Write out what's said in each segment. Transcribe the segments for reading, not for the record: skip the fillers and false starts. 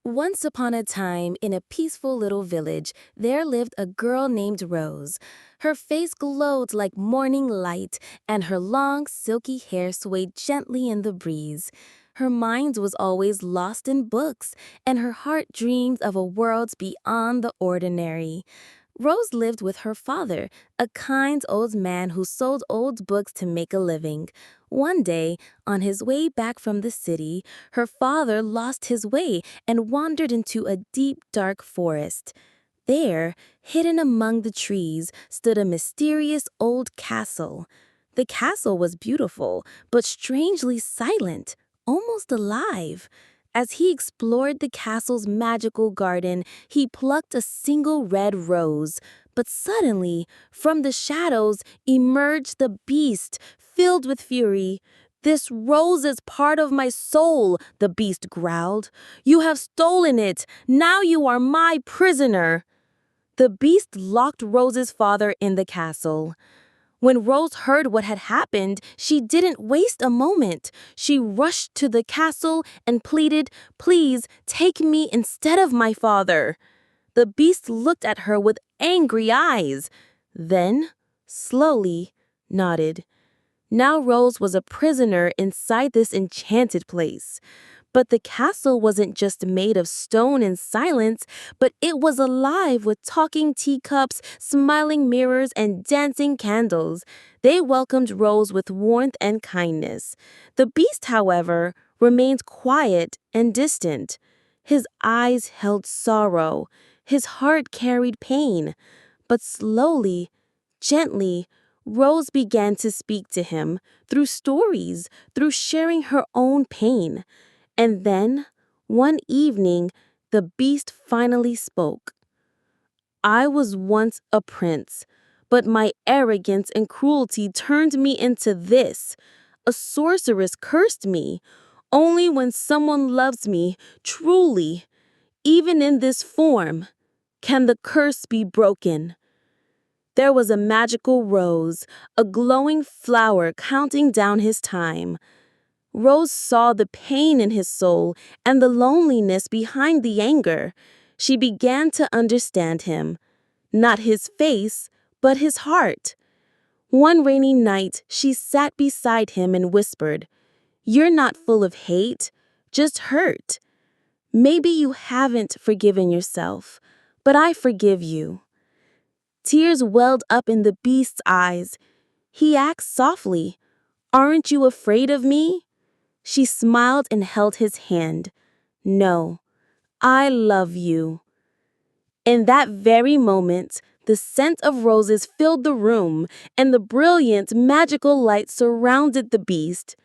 Once upon a time, in a peaceful little village, there lived a girl named Rose. Her face glowed like morning light, and her long, silky hair swayed gently in the breeze. Her mind was always lost in books, and her heart dreamed of a world beyond the ordinary. Rose lived with her father, a kind old man who sold old books to make a living. One day, on his way back from the city, her father lost his way and wandered into a deep, dark forest. There, hidden among the trees, stood a mysterious old castle. The castle was beautiful, but strangely silent, almost alive. As he explored the castle's magical garden, he plucked a single red rose. But suddenly, from the shadows, emerged the beast, filled with fury. "This rose is part of my soul," the beast growled. "You have stolen it. Now you are my prisoner." The beast locked Rose's father in the castle. When Rose heard what had happened, she didn't waste a moment. She rushed to the castle and pleaded, "Please take me instead of my father." The beast looked at her with angry eyes, then, slowly, nodded. Now Rose was a prisoner inside this enchanted place. But the castle wasn't just made of stone and silence, but it was alive with talking teacups, smiling mirrors, and dancing candles. They welcomed Rose with warmth and kindness. The beast, however, remained quiet and distant. His eyes held sorrow. His heart carried pain. But slowly, gently, Rose began to speak to him through stories, through sharing her own pain. And then, one evening, the beast finally spoke. "I was once a prince, but my arrogance and cruelty turned me into this. A sorceress cursed me. Only when someone loves me, truly, even in this form, can the curse be broken." There was a magical rose, a glowing flower counting down his time. Rose saw the pain in his soul and the loneliness behind the anger. She began to understand him. Not his face, but his heart. One rainy night, she sat beside him and whispered, "You're not full of hate, just hurt. Maybe you haven't forgiven yourself, but I forgive you." Tears welled up in the beast's eyes. He asked softly, "Aren't you afraid of me?" She smiled and held his hand. "No, I love you." In that very moment, the scent of roses filled the room, and the brilliant, magical light surrounded the beast.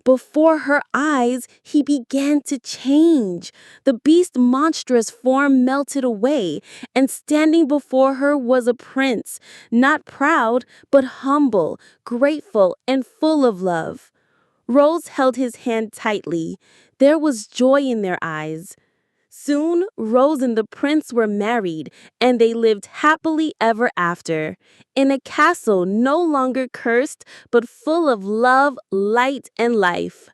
Before her eyes, he began to change. The beast's monstrous form melted away, and standing before her was a prince, not proud, but humble, grateful, and full of love. Rose held his hand tightly. There was joy in their eyes. Soon, Rose and the prince were married, and they lived happily ever after, in a castle no longer cursed, but full of love, light, and life.